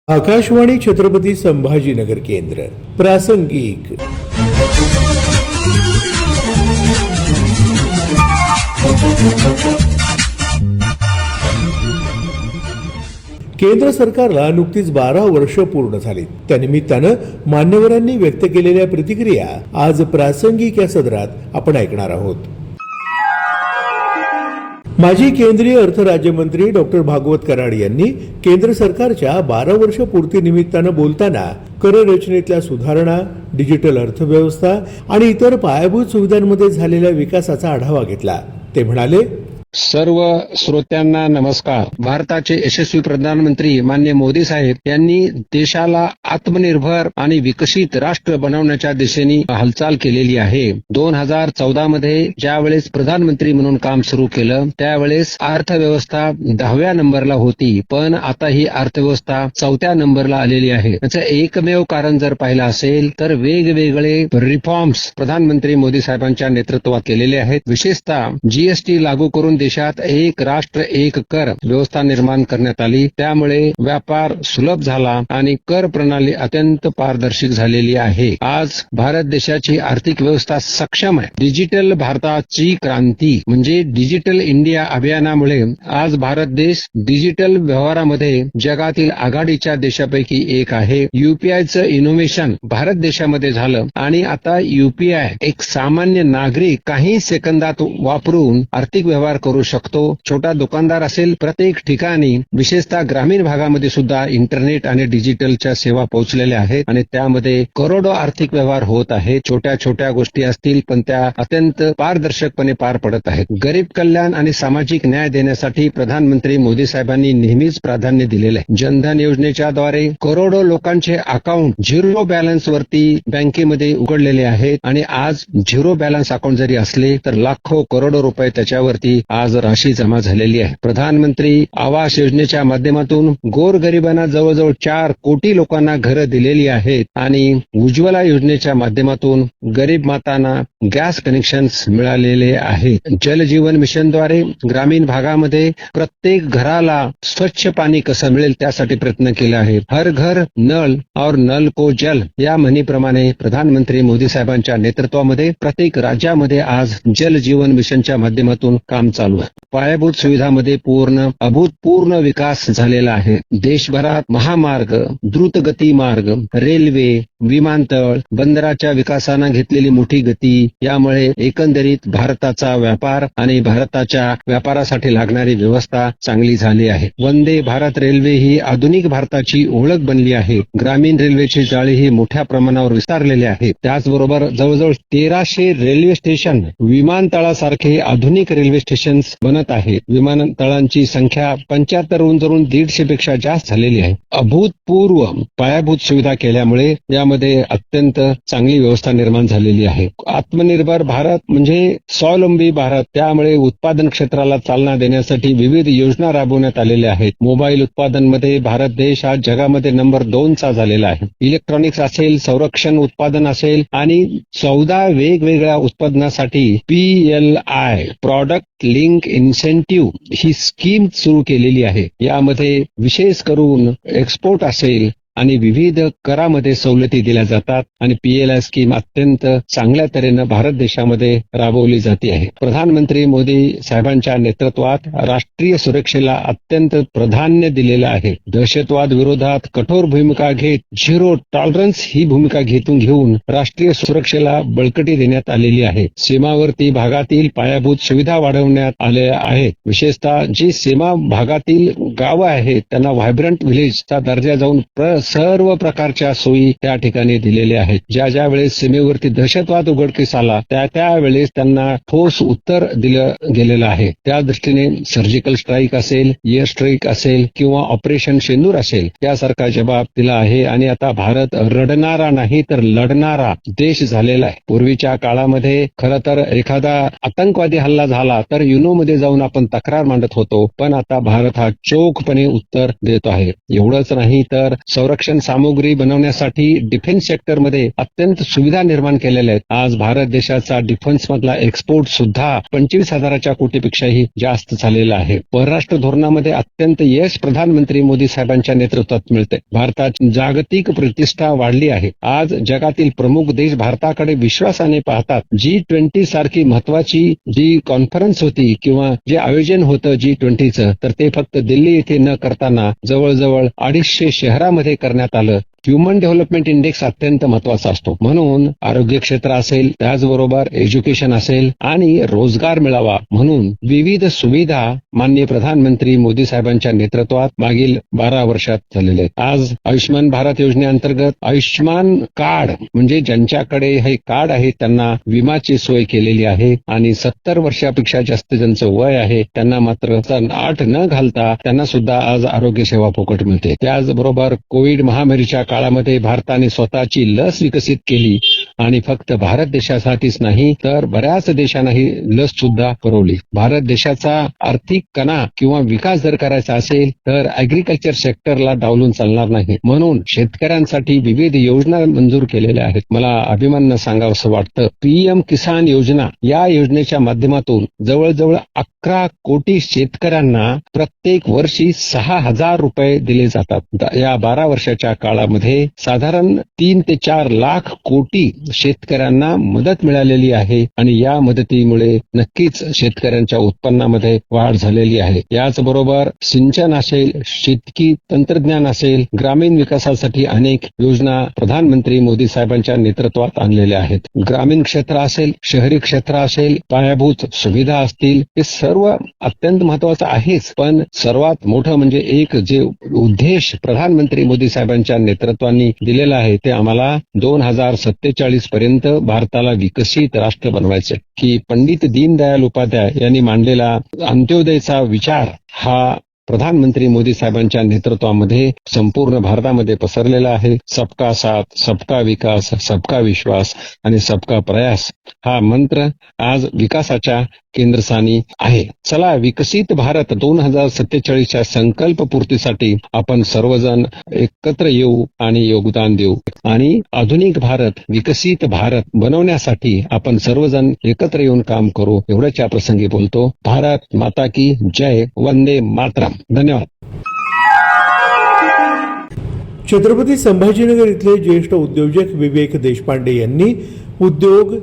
आकाशवाणी छत्रपती संभाजीनगर केंद्र प्रासंगिक. केंद्र सरकारला नुकतीच 12 वर्ष पूर्ण झाली. त्यानिमित्तानं मान्यवरांनी व्यक्त केलेल्या प्रतिक्रिया आज प्रासंगिक या सदरात आपण ऐकणार आहोत. माजी केंद्रीय अर्थ राज्यमंत्री डॉक्टर भागवत कराड यांनी केंद्र सरकारच्या 12 वर्ष पूर्ती निमित्तानं बोलताना कर रचनेतल्या सुधारणा, डिजिटल अर्थव्यवस्था आणि इतर पायाभूत सुविधांमध्ये झालेल्या विकासाचा आढावा घेतला. ते म्हणाले, सर्व श्रोत्यांना नमस्कार. भारताचे यशस्वी प्रधानमंत्री माननीय मोदी साहेब यांनी देशाला आत्मनिर्भर आणि विकसित राष्ट्र बनवण्याच्या दिशेने हालचाल केलेली आहे. 2014 मध्ये ज्यावेळेस प्रधानमंत्री म्हणून काम सुरू केलं त्यावेळेस अर्थव्यवस्था 10व्या नंबरला होती, पण आता ही अर्थव्यवस्था 4थ्या नंबरला आलेली आहे. याचं एकमेव कारण जर पाहिलं असेल तर वेगवेगळे रिफॉर्म्स प्रधानमंत्री मोदी साहेबांच्या नेतृत्वात केलेले आहेत. विशेषतः जीएसटी लागू करून देशात एक राष्ट्र एक कर व्यवस्था निर्माण करण्यात आली. त्यामुळे व्यापार सुलभ झाला आणि कर प्रणाली अत्यंत पारदर्शक झालेली आहे. आज भारत देशाची आर्थिक व्यवस्था सक्षम आहे. डिजिटल भारताची क्रांती म्हणजे डिजिटल इंडिया अभियानामुळे आज भारत देश डिजिटल व्यवहारामध्ये जगातील आघाडीच्या देशापैकी एक आहे. यूपीआयचं इनोव्हेशन भारत देशामध्ये झालं आणि आता यूपीआय एक सामान्य नागरिक काही सेकंदात वापरून आर्थिक व्यवहार करू शकतो. छोटा दुकानदार असेल, प्रत्येक ठिकाणी विशेषतः ग्रामीण भागामध्ये सुद्धा इंटरनेट आणि डिजिटलच्या सेवा पोहोचलेल्या आहेत आणि त्यामध्ये करोडो आर्थिक व्यवहार होत आहेत. छोट्या छोट्या गोष्टी असतील पण त्या अत्यंत पारदर्शकपणे पार पडत आहेत. गरीब कल्याण आणि सामाजिक न्याय देण्यासाठी प्रधानमंत्री मोदी साहेबांनी नेहमीच प्राधान्य दिलेलं आहे. जनधन योजनेच्या द्वारे करोडो लोकांचे अकाउंट झिरो बॅलन्स वरती बँकेमध्ये उघडलेले आहेत आणि आज झिरो बॅलन्स अकाउंट जरी असले तर लाखो करोडो रुपये त्याच्यावरती आज राशी जमा झालेली आहे. प्रधानमंत्री आवास योजनेच्या माध्यमातून गोरगरिबांना जवळजवळ 4 कोटी लोकांना घरं दिलेली आहेत आणि उज्ज्वला योजनेच्या माध्यमातून गरीब मातांना गॅस कनेक्शन्स मिळालेले आहेत. जल जीवन मिशनद्वारे ग्रामीण भागामध्ये प्रत्येक घराला स्वच्छ पाणी कसं मिळेल त्यासाठी प्रयत्न केला आहे. हर घर नल और नल को जल या म्हणीप्रमाणे प्रधानमंत्री मोदी साहेबांच्या नेतृत्वामध्ये प्रत्येक राज्यामध्ये आज जल जीवन मिशनच्या माध्यमातून काम चालू आहे. पायाभूत सुविधांमध्ये अभूतपूर्व विकास झालेला आहे. देशभरात महामार्ग, द्रुतगती मार्ग, रेल्वे, विमानतळ, बंदराच्या विकासानं घेतलेली मोठी गती यामुळे एकंदरीत भारताचा व्यापार आणि भारताच्या व्यापारासाठी लागणारी व्यवस्था चांगली झाली आहे. वंदे भारत रेल्वे ही आधुनिक भारताची ओळख बनली आहे. ग्रामीण रेल्वेची जाळी ही मोठ्या प्रमाणावर विस्तारलेली आहे. त्याचबरोबर जवळजवळ 1300 रेल्वे स्टेशन विमानतळासारखे आधुनिक रेल्वे स्टेशन बनत आहेत. विमानतळांची संख्या 75 वरून 150 पेक्षा जास्त झालेली आहे. अभूतपूर्व पायाभूत सुविधा केल्यामुळे यामध्ये अत्यंत चांगली व्यवस्था निर्माण झालेली आहे. आत्मनिर्भर भारत म्हणजे स्वावलंबी भारत, त्यामुळे उत्पादन क्षेत्राला चालना देण्यासाठी विविध योजना राबवण्यात आलेल्या आहेत. मोबाईल उत्पादनमध्ये भारत देश आज जगामध्ये नंबर 2 चा झालेला आहे. इलेक्ट्रॉनिक्स असेल, संरक्षण उत्पादन असेल आणि 14 वेगवेगळ्या उत्पादनासाठी PLI प्रॉडक्ट लिंक इन्सेंटिव्ह ही स्कीम सुरू केलेली आहे. यामध्ये विशेष करून एक्सपोर्ट असेल आणि विविध करामध्ये सवलती दिल्या जातात आणि PLI स्कीम अत्यंत चांगल्या तऱ्हेनं भारत देशामध्ये राबवली जाते आहे. प्रधानमंत्री मोदी साहेबांच्या नेतृत्वात राष्ट्रीय सुरक्षेला अत्यंत प्राधान्य दिलेलं आहे. दहशतवाद विरोधात कठोर भूमिका घेत झिरो टॉलरन्स ही भूमिका घेऊन राष्ट्रीय सुरक्षेला बळकटी देण्यात आलेली आहे. सीमावर्ती भागातील पायाभूत सुविधा वाढवण्यात आल्या आहेत. विशेषतः जी सीमा भागातील गावं आहेत त्यांना व्हायब्रंट व्हिलेजचा दर्जा जाऊन सर्व प्रकारच्या सोयी त्या ठिकाणी दिलेल्या आहेत. ज्या वेळेस सीमेवरती दहशतवाद उघडकीस आला त्या वेळेस त्यांना ठोस उत्तर दिलं गेलेलं आहे. त्या दृष्टीने सर्जिकल स्ट्राईक असेल, एअर स्ट्राईक असेल किंवा ऑपरेशन शेंदूर असेल त्यासारखा जबाब दिला आहे आणि आता भारत रडणारा नाही तर लढणारा देश झालेला आहे. पूर्वीच्या काळामध्ये खरं तर एखादा आतंकवादी हल्ला झाला तर युनोमध्ये जाऊन आपण तक्रार मांडत होतो, पण आता भारत हा चोखपणे उत्तर देत आहे. एवढंच नाही तर संरक्षण सामुग्री बनवण्यासाठी डिफेन्स सेक्टरमध्ये अत्यंत सुविधा निर्माण केलेल्या आहेत. आज भारत देशाचा डिफेन्स मधला एक्सपोर्ट सुद्धा 25,000 कोटीपेक्षाही जास्त झालेला आहे. परराष्ट्र धोरणामध्ये अत्यंत यश प्रधानमंत्री मोदी साहेबांच्या नेतृत्वात मिळते. भारताची जागतिक प्रतिष्ठा वाढली आहे. आज जगातील प्रमुख देश भारताकडे विश्वासाने पाहतात. G20 सारखी महत्वाची जी कॉन्फरन्स होती किंवा जे आयोजन होतं G20चं, तर ते फक्त दिल्ली येथे न करताना जवळजवळ 250 शहरामध्ये करण्यात आलं. ह्युमन डेव्हलपमेंट इंडेक्स अत्यंत महत्वाचा असतो. म्हणून आरोग्य क्षेत्र असेल, त्याचबरोबर एज्युकेशन असेल आणि रोजगार मिळावा म्हणून विविध सुविधा माननीय प्रधानमंत्री मोदी साहेबांच्या नेतृत्वात मागील 12 वर्षात झालेले आहेत. आज आयुष्यमान भारत योजनेअंतर्गत आयुष्यमान कार्ड म्हणजे ज्यांच्याकडे हे कार्ड आहे त्यांना विमाची सोय केलेली आहे आणि 70 वर्षापेक्षा जास्त ज्यांचं वय आहे त्यांना मात्र 8 न घालता त्यांना सुद्धा आज आरोग्य सेवा फुकट मिळते. त्याचबरोबर कोविड महामारीच्या काळामध्ये भारताने स्वतःची लस विकसित केली आणि फक्त भारत देशासाठीच नाही तर बऱ्याच देशांना ही लस सुद्धा पुरवली. भारत देशाचा आर्थिक कणा किंवा विकास जर करायचा असेल तर अॅग्रिकल्चर सेक्टरला डावलून चालणार नाही. म्हणून शेतकऱ्यांसाठी विविध योजना मंजूर केलेल्या आहेत. मला अभिमानानं सांगावंसं वाटतं, PM किसान योजना या योजनेच्या माध्यमातून जवळजवळ 11 कोटी शेतकऱ्यांना प्रत्येक वर्षी 6,000 रुपये दिले जातात. या 12 वर्षाच्या काळामध्ये साधारण 3 ते 4 लाख कोटी शेतकऱ्यांना मदत मिळालेली आहे आणि या मदतीमुळे नक्कीच शेतकऱ्यांच्या उत्पन्नामध्ये वाढ झालेली आहे. याचबरोबर सिंचन असेल, शेतकी तंत्रज्ञान असेल, ग्रामीण विकासासाठी अनेक योजना प्रधानमंत्री मोदी साहेबांच्या नेतृत्वात आणलेल्या आहेत. ग्रामीण क्षेत्र असेल, शहरी क्षेत्र असेल, पायाभूत सुविधा असतील, हे सर्व अत्यंत महत्वाचं आहेच. पण सर्वात मोठं म्हणजे एक जे उद्देश प्रधानमंत्री मोदी साहेबांच्या नेतृत्वाने दिलेला आहे ते आम्हाला 2047 पर्यंत भारताला विकसित राष्ट्र बनवायचे, की पंडित दीनदयाल उपाध्याय यांनी मांडलेला अंत्योदयचा विचार हा प्रधानमंत्री मोदी साहेबांच्या नेतृत्वामध्ये संपूर्ण भारतामध्ये पसरलेला आहे. सबका साथ, सबका विकास, सबका विश्वास आणि सबका प्रयास हा मंत्र आज विकासाच्या केंद्रस्थानी आहे. चला, विकसित भारत 2047च्या संकल्प पूर्तीसाठी आपण सर्वजण एकत्र येऊ आणि योगदान देऊ आणि आधुनिक भारत, विकसित भारत बनवण्यासाठी आपण सर्वजण एकत्र येऊन काम करू. एवढ्याच्या प्रसंगी बोलतो. भारत माता की जय. वंदे मातरम. धन्यवाद. छत्रपती संभाजीनगर इथले ज्येष्ठ उद्योजक विवेक देशपांडे यांनी उद्योग,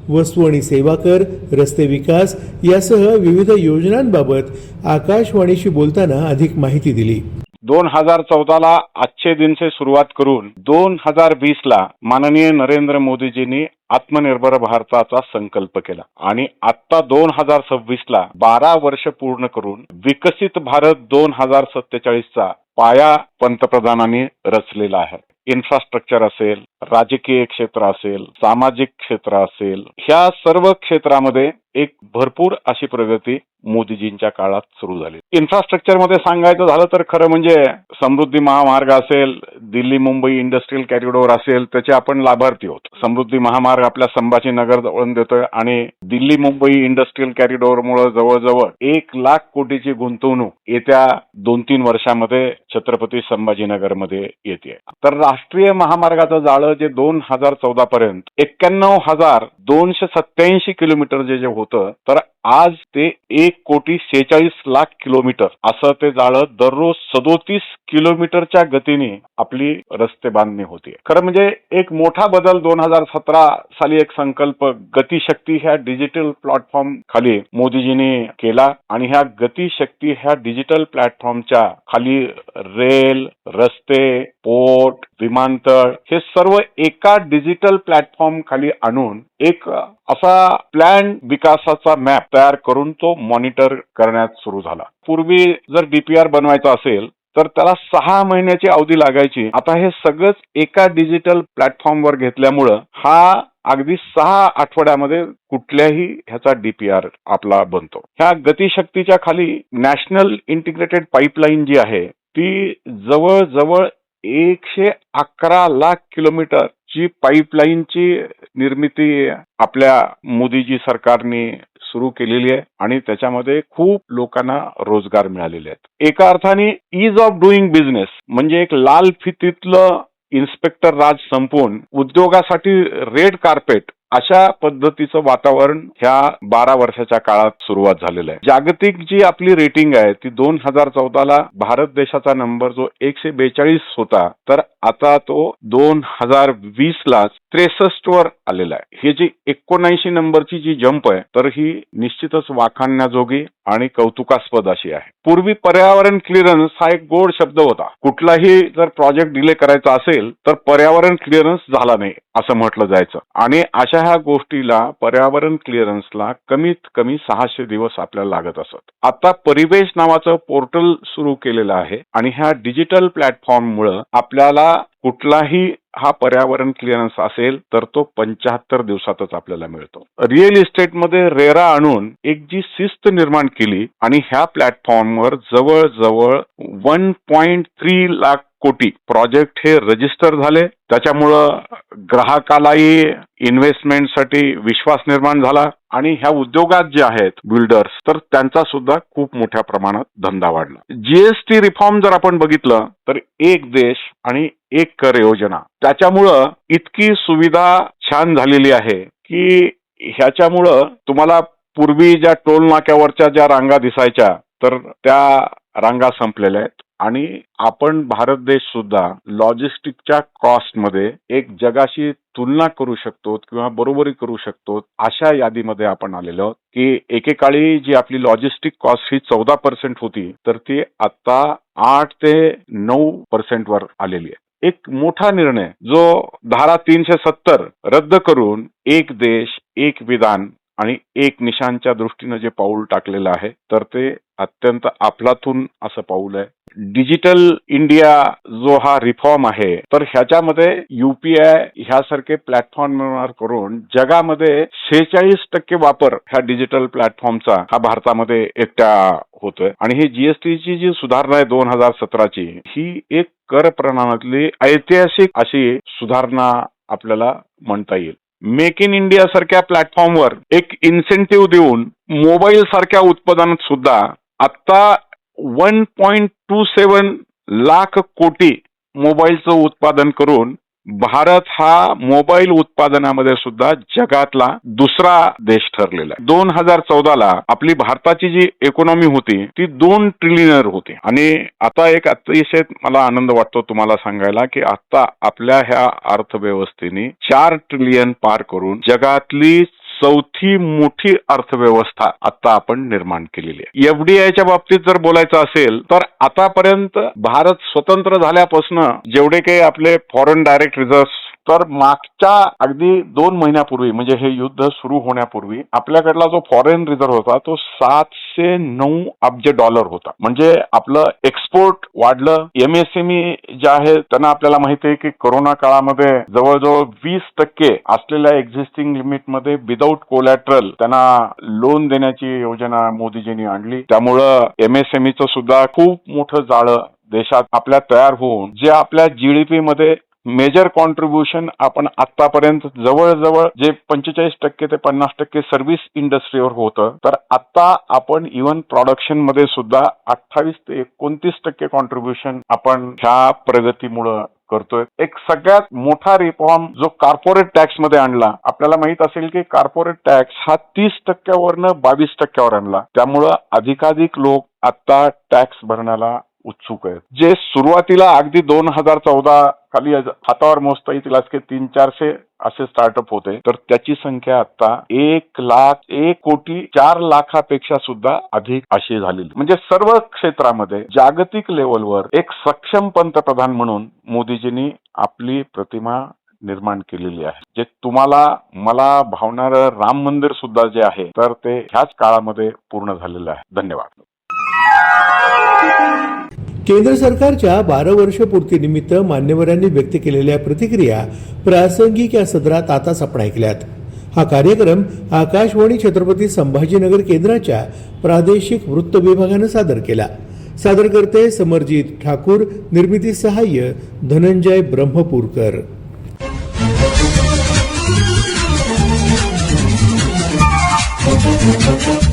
वस्तू आणि सेवा कर, रस्ते विकास यासह विविध योजनांबाबत आकाशवाणीशी बोलताना अधिक माहिती दिली. 2014ला अच्छे दिन से सुरुवात करून 2020ला माननीय नरेंद्र मोदीजींनी आत्मनिर्भर भारताचा संकल्प केला आणि आता 2026ला 12 वर्ष पूर्ण करून विकसित भारत 2047चा पाया पंतप्रधानांनी रचलेला आहे. इन्फ्रास्ट्रक्चर असेल, राजकीय क्षेत्र असेल, सामाजिक क्षेत्र असेल, ह्या सर्व क्षेत्रामध्ये एक भरपूर अशी प्रगती मोदीजींच्या काळात सुरू झाली. इन्फ्रास्ट्रक्चरमध्ये सांगायचं झालं तर खरं म्हणजे समृद्धी महामार्ग असेल, दिल्ली मुंबई इंडस्ट्रियल कॉरिडॉर असेल, त्याचे आपण लाभार्थी आहोत. समृद्धी महामार्ग आपल्या संभाजीनगर जवळून देतोय आणि दिल्ली मुंबई इंडस्ट्रियल कॉरिडॉर मुळे जवळजवळ 1 लाख कोटीची गुंतवणूक येत्या 2-3 वर्षामध्ये छत्रपती संभाजीनगरमध्ये येते. तर राष्ट्रीय महामार्गाचं जाळं जे 2014 पर्यंत 91,287 किलोमीटर जे होतं, तर आज ते 1,46,00,000 किलोमीटर असं ते जाळं दररोज 37 किलोमीटरच्या गतीने आपली रस्ते बांधणी होते. खरं म्हणजे एक मोठा बदल 2017 साली एक संकल्प गतिशक्ती ह्या डिजिटल प्लॅटफॉर्म खाली मोदीजींनी केला आणि ह्या गतिशक्ती ह्या डिजिटल प्लॅटफॉर्मच्या खाली रेल, रस्ते, पोर्ट, विमानतळ हे सर्व एका डिजिटल प्लॅटफॉर्म खाली आणून एक असा प्लॅन विकासाचा मॅप तयार करून तो मॉनिटर करण्यात सुरू झाला. पूर्वी जर DPR बनवायचा असेल तर त्याला 6 महिन्याची अवधी लागायची. आता हे सगळंच एका डिजिटल प्लॅटफॉर्मवर घेतल्यामुळं हा अगदी 6 आठवड्यामध्ये कुठल्याही ह्याचा DPR आपला बनतो. ह्या गतिशक्तीच्या खाली नॅशनल इंटिग्रेटेड पाईपलाईन जी आहे ती जवळजवळ 111 लाख किलोमीटरची पाईपलाईनची निर्मिती आपल्या मोदीजी सरकारने सुरू केलेली आहे आणि त्याच्यामध्ये खूप लोकांना रोजगार मिळालेले आहेत. एका अर्थाने इज ऑफ डुईंग बिझनेस म्हणजे एक लाल फितीतलं इन्स्पेक्टर राज संपवून उद्योगासाठी रेड कार्पेट अशा पद्धतीचं वातावरण ह्या 12 वर्षाच्या काळात सुरुवात झालेलं आहे. जागतिक जी आपली रेटिंग आहे ती 2014ला भारत देशाचा नंबर जो 142 होता तर आता तो 2020ला 63 वर आलेला आहे. ही जी 79 नंबरची जी जंप आहे तर ही निश्चितच वाखाणण्याजोगी आणि कौतुकास्पद अशी आहे. पूर्वी पर्यावरण क्लिअरन्स हा एक गोड शब्द होता. कुठलाही जर प्रोजेक्ट डिले करायचा असेल तर पर्यावरण क्लिअरन्स झाला नाही असं म्हटलं जायचं आणि अशा ह्या गोष्टीला पर्यावरण क्लिअरन्सला कमीत कमी 600 दिवस आपल्याला लागत असत. आता परिवेश नावाचं पोर्टल सुरू केलेलं आहे आणि ह्या डिजिटल प्लॅटफॉर्ममुळे आपल्याला कुठलाही हा पर्यावरण क्लिअरन्स असेल तर तो 75 दिवसातच आपल्याला मिळतो. रिअल इस्टेटमध्ये रेरा आणून एक जी शिस्त निर्माण केली आणि ह्या प्लॅटफॉर्मवर जवळजवळ 1.3 लाख कोटी प्रोजेक्ट हे रजिस्टर झाले. त्याच्यामुळं ग्राहकालाही इन्व्हेस्टमेंटसाठी विश्वास निर्माण झाला आणि ह्या उद्योगात जे आहेत बिल्डर्स तर त्यांचा सुद्धा खूप मोठ्या प्रमाणात धंदा वाढला. जीएसटी रिफॉर्म जर आपण बघितलं तर एक देश आणि एक कर योजना त्याच्यामुळं इतकी सुविधा छान झालेली आहे की ह्याच्यामुळं तुम्हाला पूर्वी ज्या टोल नाक्यावरच्या ज्या रांगा दिसायच्या तर त्या रांगा संपलेल्या आहेत आणि आपण भारत देश सुद्धा लॉजिस्टिकच्या कॉस्टमध्ये एक जगाशी तुलना करू शकतो किंवा बरोबरी करू शकतो अशा यादीमध्ये आपण आलेलो आहोत की एकेकाळी जी आपली लॉजिस्टिक कॉस्ट ही 14% होती तर ती आता 8 ते 9% वर आलेली आहे. एक मोठा निर्णय जो धारा 370 रद्द करून एक देश एक विधान आणि एक निशाणच्या दृष्टीनं जे पाऊल टाकलेलं आहे तर ते अत्यंत अफलातून असं पाऊल आहे. डिजिटल इंडिया जो हा रिफॉर्म आहे तर ह्याच्यामध्ये UPI ह्यासारखे प्लॅटफॉर्म करून जगामध्ये 46% वापर ह्या डिजिटल प्लॅटफॉर्मचा हा भारतामध्ये एकट्या होतोय आणि ही जीएसटीची जी सुधारणा आहे 2017ची ही एक कर प्रणालीतली ऐतिहासिक अशी सुधारणा आपल्याला म्हणता येईल. मेक इन इंडिया सारख्या प्लॅटफॉर्मवर एक इन्सेंटिव्ह देऊन मोबाईल सारख्या उत्पादनात सुद्धा आता 1.27 लाख कोटी मोबाईलचं उत्पादन करून भारत हा मोबाईल उत्पादनामध्ये सुद्धा जगातला दुसरा देश ठरलेला आहे. 2014ला आपली भारताची जी इकॉनॉमी होती ती 2 ट्रिलियन होती आणि आता एक अतिशय मला आनंद वाटतो तुम्हाला सांगायला की आता आपल्या ह्या अर्थव्यवस्थेने 4 ट्रिलियन पार करून जगातली 4थी मोठी अर्थव्यवस्था आता आपण निर्माण केलेली आहे. FDIच्या बाबतीत जर बोलायचं असेल तर आतापर्यंत भारत स्वतंत्र झाल्यापासून जेवढे काही आपले फॉरेन डायरेक्ट रिझर्व्ह तर मागच्या अगदी 2 महिन्यापूर्वी म्हणजे हे युद्ध सुरू होण्यापूर्वी आपल्याकडला जो फॉरेन रिझर्व्ह होता तो 709 अब्ज डॉलर होता. म्हणजे आपलं एक्सपोर्ट वाढलं. MSME जे आहे त्यांना आपल्याला माहिती आहे की कोरोना काळामध्ये जवळजवळ 20% असलेल्या एक्झिस्टिंग लिमिटमध्ये विदाऊट कोलॅटरल त्यांना लोन देण्याची योजना मोदीजींनी आणली. त्यामुळं MSMEचं सुद्धा खूप मोठं जाळं देशात आपल्या तयार होऊन जे आपल्या GDP मध्ये मेजर कॉन्ट्रीब्युशन आपण आतापर्यंत जवळजवळ जे 45% ते 50% सर्व्हिस इंडस्ट्रीवर होतं तर आता आपण इव्हन प्रोडक्शन मध्ये सुद्धा 28 ते 29% कॉन्ट्रीब्युशन आपण ह्या प्रगतीमुळे करतोय. एक सगळ्यात मोठा रिफॉर्म जो कॉर्पोरेट टॅक्स मध्ये आणला. आपल्याला माहित असेल की कॉर्पोरेट टॅक्स हा 30% वरनं 22% आणला. त्यामुळं अधिकाधिक लोक आता टॅक्स भरण्याला उत्सुक आहेत. जे सुरुवातीला अगदी 2014 खाली हातावर मोजता येतील असे 300-400 असे स्टार्टअप होते तर त्याची संख्या आता 1,04 लाखापेक्षा सुद्धा अधिक अशी झालेली. म्हणजे सर्व क्षेत्रामध्ये जागतिक लेवलवर एक सक्षम पंतप्रधान म्हणून मोदीजींनी आपली प्रतिमा निर्माण केलेली आहे. जे तुम्हाला मला भावणारं राम मंदिर सुद्धा जे आहे तर ते ह्याच काळामध्ये पूर्ण झालेलं आहे. धन्यवाद. केंद्र सरकारच्या 12 वर्ष पूर्तीनिमित्त मान्यवरांनी व्यक्त केलेल्या प्रतिक्रिया प्रासंगिक या सदरात आताच आपण ऐकल्यात. हा कार्यक्रम आकाशवाणी छत्रपती संभाजीनगर केंद्राच्या प्रादेशिक वृत्त विभागानं सादर केला. सादरकर्ते समरजित ठाकूर, निर्मिती सहाय्य धनंजय ब्रह्मपूरकर. आहे.